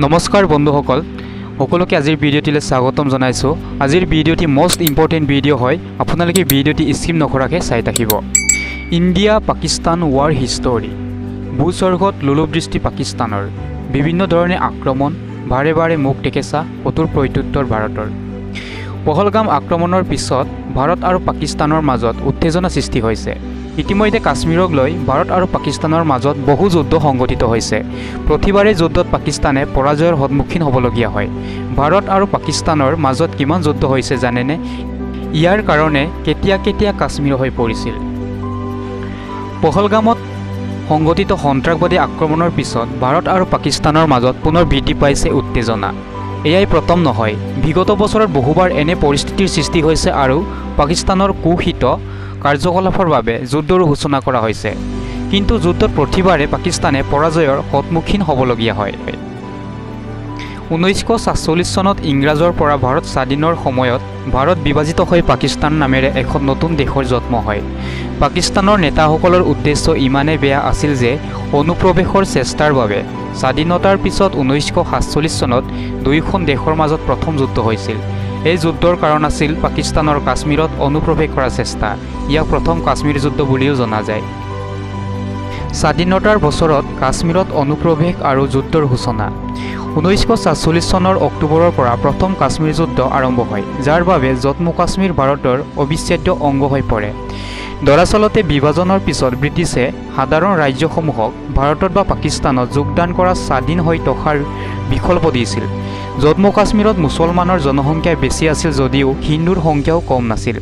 নমস্কাৰ বন্ধুসকল সকলোকে আজিৰ ভিডিঅ'টিলৈ স্বাগতম জনাইছো। আজিৰ ভিডিঅ'টি মোষ্ট ইম্পৰ্টেণ্ট ভিডিঅ' হয়। আপোনালোকে ভিডিঅ'টি স্কিপ নকৰাকৈ চাই থাকিব। India Pakistan war history. ভূস্বৰ্গত লোলুপ দৃষ্টি পাকিস্তানৰ বিভিন্ন ধৰণে আক্ৰমণ, বাৰে বাৰে মুখ টেকেচা, কঠোৰ প্ৰত্যুত্তৰ ভাৰতৰ। পহলগাম আক্ৰমণৰ পিছত ভাৰত আৰু পাকিস্তানৰ মাজত উত্তেজনা সৃষ্টি হৈছে। ইতিমধ্যে কাশ্মীৰক লৈ ভাৰত আৰু পাকিস্তানৰ মাজত বহু যুদ্ধ সংঘটিত হৈছে। প্ৰতিবাৰে যুদ্ধত পাকিস্তানে পৰাজয়ৰ সন্মুখীন হ'বলগীয়া হয়। ভাৰত আৰু পাকিস্তানৰ মাজত কিমান যুদ্ধ হৈছে জানেনে? ইয়াৰ কাৰণে কেতিয়া কেতিয়া কাশ্মীৰ হৈ পৰিছিল। পহলগামত সংঘটিত সন্ত্ৰাসবাদী আক্ৰমণৰ পিছত ভাৰত আৰু পাকিস্তানৰ মাজত পুনৰ বৃদ্ধি পাইছে উত্তেজনা। এয়াই প্ৰথম নহয়, বিগত বছৰত বহুবাৰ এনে পৰিস্থিতিৰ সৃষ্টি হৈছে আৰু পাকিস্তানৰ কুশিত কাৰ্যকলাপৰ বাবে যুদ্ধৰ সূচনা কৰা হৈছে। কিন্তু যুদ্ধত প্ৰতিবাৰে পাকিস্তানে পৰাজয়ৰ সন্মুখীন হ'বলগীয়া হয়। 1947 চনত ইংৰাজৰ পৰা ভাৰত স্বাধীনৰ সময়ত ভাৰত বিভাজিত হৈ পাকিস্তান নামেৰে এখন নতুন দেশৰ জন্ম হয়। পাকিস্তানৰ নেতাসকলৰ উদ্দেশ্য ইমানেই বেয়া আছিল যে অনুপ্ৰৱেশৰ চেষ্টাৰ বাবে স্বাধীনতাৰ পিছত 1947 চনত দুয়োখন দেশৰ মাজত প্ৰথম যুদ্ধ হৈছিল। এই যুদ্ধৰ কাৰণ আছিল পাকিস্তানৰ কাশ্মীৰত অনুপ্ৰৱেশ কৰাৰ চেষ্টা। ইয়াক প্ৰথম কাশ্মীৰ যুদ্ধ বুলিও জনা যায়। স্বাধীনতাৰ বছৰত কাশ্মীৰত অনুপ্ৰৱেশ আৰু যুদ্ধৰ সূচনা। 1947 চনৰ অক্টোবৰৰ পৰা প্ৰথম কাশ্মীৰ যুদ্ধ আৰম্ভ হয়, যাৰ বাবে জম্মু কাশ্মীৰ ভাৰতৰ অবিচ্ছেদ্য অংগ হৈ পৰে। দৰাচলতে বিভাজনৰ পিছত ব্ৰিটিছে সাধাৰণ ৰাজ্যসমূহক ভাৰতত বা পাকিস্তানত যোগদান কৰা স্বাধীন হৈ থকাৰ বিকল্প দিছিল। জম্মু কাশ্মীৰত মুছলমানৰ জনসংখ্যা বেছি আছিল যদিও হিন্দুৰ সংখ্যাও কম নাছিল।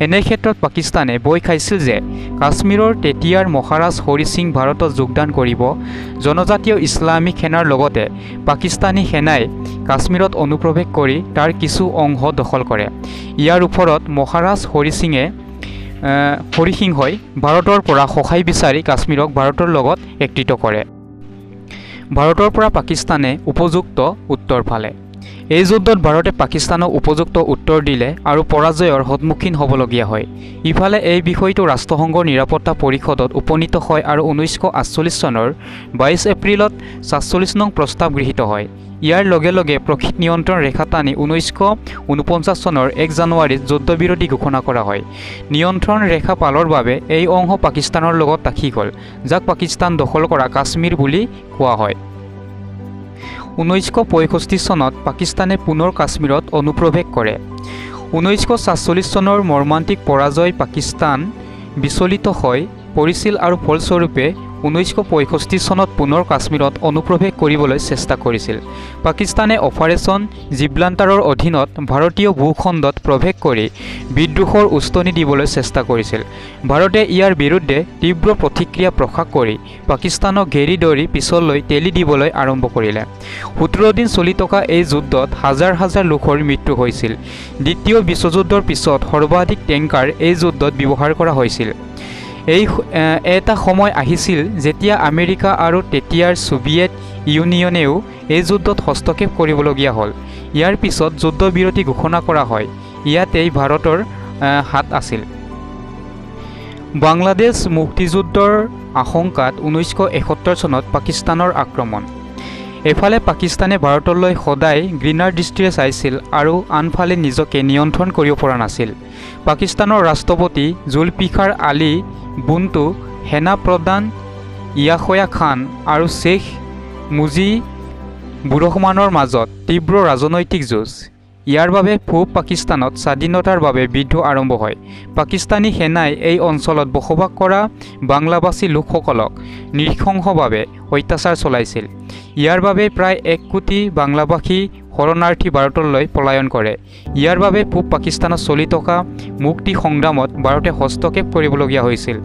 এনে ক্ষেত্ৰত পাকিস্তানে ভয় খাইছিল যে কাশ্মীৰৰ তেতিয়াৰ মহাৰাজ হৰি সিং ভাৰতত যোগদান কৰিব। জনজাতীয় ইছলামিক সেনাৰ লগতে পাকিস্তানী সেনাই কাশ্মীৰত অনুপ্ৰৱেশ কৰি তাৰ কিছু অংশ দখল কৰে। ইয়াৰ ওপৰত মহাৰাজ হৰি সিংহই ভাৰতৰ পৰা সহায় বিচাৰি কাশ্মীৰক ভাৰতৰ লগত একত্ৰিত কৰে। ভাৰতৰ পৰা পাকিস্তানে উপযুক্ত উত্তৰ পালে। এই যুদ্ধত ভাৰতে পাকিস্তানক উপযুক্ত উত্তৰ দিলে আৰু পৰাজয়ৰ সন্মুখীন হ'বলগীয়া হয়। ইফালে এই বিষয়টো ৰাষ্ট্ৰসংঘৰ নিৰাপত্তা পৰিষদত উপনীত হয় আৰু 1948 চনৰ 22 এপ্ৰিলত 47 নং প্ৰস্তাৱ গৃহীত হয়। ইয়াৰ লগে লগে প্ৰকৃত নিয়ন্ত্ৰণ ৰেখা টানি 1949 চনৰ 1 জানুৱাৰীত যুদ্ধবিৰতি ঘোষণা কৰা হয়। নিয়ন্ত্ৰণ ৰেখা পালৰ বাবে এই অংশ পাকিস্তানৰ লগত থাকি গ'ল, যাক পাকিস্তান দখল কৰা কাশ্মীৰ বুলি কোৱা হয়। 1965 চনত পাকিস্তানে পুনৰ কাশ্মীৰত অনুপ্ৰৱেশ কৰে। 1947 চনৰ মৰ্মান্তিক পৰাজয় পাকিস্তান বিচলিত হৈ পৰিছিল আৰু ফলস্বৰূপে 1965 চনত পুনৰ কাশ্মীৰত অনুপ্ৰৱেশ কৰিবলৈ চেষ্টা কৰিছিল। পাকিস্তানে অপাৰেশ্যন জিব্ৰাল্টাৰৰ অধীনত ভাৰতীয় ভূখণ্ডত প্ৰৱেশ কৰি বিদ্ৰোহৰ উস্তনি দিবলৈ চেষ্টা কৰিছিল। ভাৰতে ইয়াৰ বিৰুদ্ধে তীব্ৰ প্ৰতিক্ৰিয়া প্ৰকাশ কৰি পাকিস্তানক ঘেৰি ধৰি পিছলৈ ঠেলি দিবলৈ আৰম্ভ কৰিলে। 17 দিন চলি থকা এই যুদ্ধত হাজাৰ হাজাৰ লোকৰ মৃত্যু হৈছিল। দ্বিতীয় বিশ্বযুদ্ধৰ পিছত সৰ্বাধিক টেংকাৰ এই যুদ্ধত ব্যৱহাৰ কৰা হৈছিল। এটা সময় আহিছিল যেতিয়া আমেৰিকা আৰু তেতিয়াৰ ছোভিয়েট ইউনিয়নেও এই যুদ্ধত হস্তক্ষেপ কৰিবলগীয়া হ'ল। ইয়াৰ পিছত যুদ্ধবিৰতি ঘোষণা কৰা হয়। ইয়াতেই ভাৰতৰ হাত আছিল। বাংলাদেশ মুক্তিযুদ্ধৰ আশংকাত 1971 চনত পাকিস্তানৰ আক্ৰমণ। এফালে পাকিস্তানে ভাৰতলৈ সদায় ঘৃণাৰ দৃষ্টিৰে চাইছিল আৰু আনফালে নিজকে নিয়ন্ত্ৰণ কৰিব পৰা নাছিল। পাকিস্তানৰ ৰাষ্ট্ৰপতি জুলফিকাৰ আলী বুণ্টো, সেনা প্ৰধান ইয়াহয়া খান আৰু শ্বেখ মুজিবুৰ ৰহমানৰ মাজত তীব্ৰ ৰাজনৈতিক যুঁজ। ইয়াৰ বাবে পূব পাকিস্তানত স্বাধীনতাৰ বাবে বিদ্ৰোহ আৰম্ভ হয়। পাকিস্তানী সেনাই এই অঞ্চলত বসবাস কৰা বাংলাভাষী লোকসকলক নৃশংসভাৱে অত্যাচাৰ চলাইছিল। ইয়াৰ বাবে প্ৰায় 1 কোটি বাংলাভাষী শৰণাৰ্থী ভাৰতলৈ পলায়ন কৰে। ইয়াৰ বাবে পূব পাকিস্তানত চলি থকা মুক্তি সংগ্ৰামত ভাৰতে হস্তক্ষেপ কৰিবলগীয়া হৈছিল।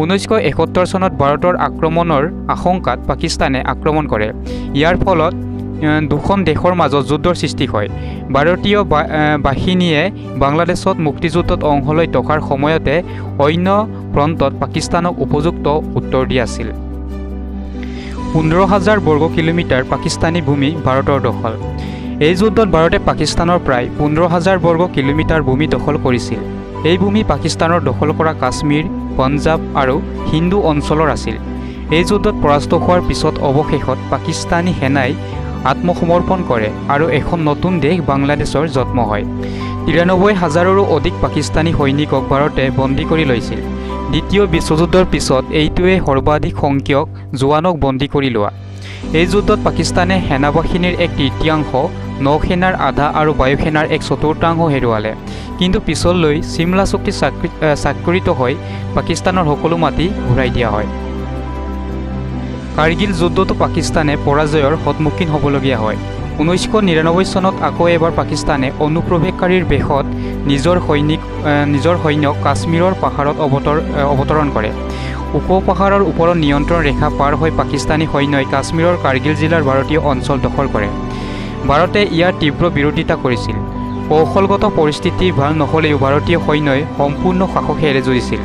1971 চনত ভাৰতৰ আক্ৰমণৰ আশংকাত পাকিস্তানে আক্ৰমণ কৰে। ইয়াৰ ফলত দুখন দেশৰ মাজত যুদ্ধৰ সৃষ্টি হয়। ভাৰতীয় বাহিনীয়ে বাংলাদেশত মুক্তিযুদ্ধত অংশ লৈ থকাৰ সময়তে অন্য প্ৰান্তত পাকিস্তানক উপযুক্ত উত্তৰ দি আছিল। 15,000 বৰ্গ কিলোমিটাৰ পাকিস্তানী ভূমি ভাৰতৰ দখল। এই যুদ্ধত ভাৰতে পাকিস্তানৰ প্ৰায় 15,000 বৰ্গ কিলোমিটাৰ ভূমি দখল কৰিছিল। এই ভূমি পাকিস্তানৰ দখল কৰা কাশ্মীৰ, পঞ্জাৱ আৰু হিন্দু অঞ্চলৰ আছিল। এই যুদ্ধত পৰাস্ত হোৱাৰ পিছত অৱশেষত পাকিস্তানী সেনাই আত্মসমৰ্পণ কৰে আৰু এখন নতুন দেশ বাংলাদেশৰ জন্ম হয়। ৯৩,০০০ৰো অধিক পাকিস্তানী সৈনিকক ভাৰতে বন্দী কৰি লৈছিল। দ্বিতীয় বিশ্বযুদ্ধৰ পিছত এইটোৱে সৰ্বাধিক সংখ্যক জোৱানক বন্দী কৰি লোৱা। এই যুদ্ধত পাকিস্তানে সেনাবাহিনীৰ এক তৃতীয়াংশ, নৌসেনাৰ আধা আৰু বায়ুসেনাৰ এক চতুৰ্থাংশ হেৰুৱালে। কিন্তু পিছলৈ চিমলা চুক্তি স্বাক্ষৰিত হৈ পাকিস্তানৰ সকলো মাটি ঘূৰাই দিয়া হয়। কাৰ্গিল যুদ্ধতো পাকিস্তানে পৰাজয়ৰ সন্মুখীন হ'বলগীয়া হয়। ১৯৯৯ চনত আকৌ এবাৰ পাকিস্তানে অনুপ্ৰৱেশকাৰীৰ বেশত নিজৰ সৈন্যক কাশ্মীৰৰ পাহাৰত অৱতৰণ কৰে। ওখ পাহাৰৰ ওপৰত নিয়ন্ত্ৰণ ৰেখা পাৰ হৈ পাকিস্তানী সৈন্যই কাশ্মীৰৰ কাৰ্গিল জিলাৰ ভাৰতীয় অঞ্চল দখল কৰে। ভাৰতে ইয়াৰ তীব্ৰ বিৰোধিতা কৰিছিল। কৌশলগত পৰিস্থিতি ভাল নহ'লেও ভাৰতীয় সৈন্যই সম্পূৰ্ণ সাহসেৰে যুঁজিছিল।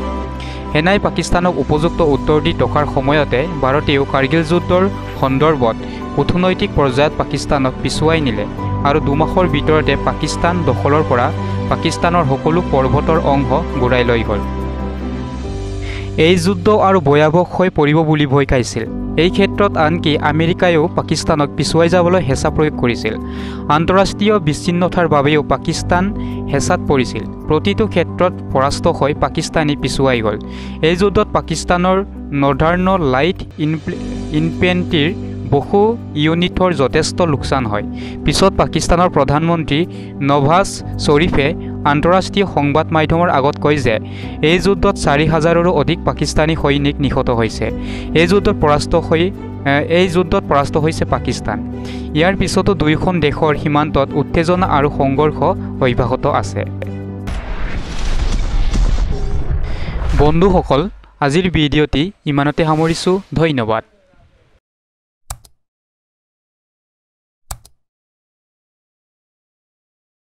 সেনাই পাকিস্তানক উপযুক্ত উত্তৰ দি থকাৰ সময়তে ভাৰতেও কাৰ্গিল যুদ্ধৰ সন্দৰ্ভত কূটনৈতিক পৰ্যায়ত পাকিস্তানক পিছুৱাই নিলে আৰু ২ মাহৰ ভিতৰতে পাকিস্তান দখলৰ পৰা পাকিস্তানৰ সকলো পৰ্বতৰ অংশ ঘূৰাই লৈ গ'ল। এই যুদ্ধ আৰু ভয়াৱহ হৈ পৰিব বুলি ভয় খাইছিল। এই ক্ষেত্ৰত আনকি আমেৰিকায়ো পাকিস্তানক পিছুৱাই যাবলৈ হেঁচা প্ৰয়োগ কৰিছিল। আন্তঃৰাষ্ট্ৰীয় বিচ্ছিন্নতাৰ বাবেও পাকিস্তান হেঁচাত পৰিছিল। প্ৰতিটো ক্ষেত্ৰত পৰাস্ত হৈ পাকিস্তানী পিছুৱাই গ'ল। এই যুদ্ধত পাকিস্তানৰ নৰ্দাৰ্ণ লাইট ইনফেণ্ট্ৰিৰ বহু ইউনিটৰ যথেষ্ট লোকচান হয়। পিছত পাকিস্তানৰ প্ৰধানমন্ত্ৰী নৱাজ শ্বৰীফে আন্তঃৰাষ্ট্ৰীয় সংবাদ মাধ্যমৰ আগত কয় যে এই যুদ্ধত ৪,০০০ৰো অধিক পাকিস্তানী সৈনিক নিহত হৈছে। এই যুদ্ধত পৰাস্ত হৈছে পাকিস্তান। ইয়াৰ পিছতো দুয়োখন দেশৰ সীমান্তত উত্তেজনা আৰু সংঘৰ্ষ অব্যাহত আছে। বন্ধুসকল, আজিৰ ভিডিঅ'টি ইমানতে সামৰিছোঁ। ধন্যবাদ।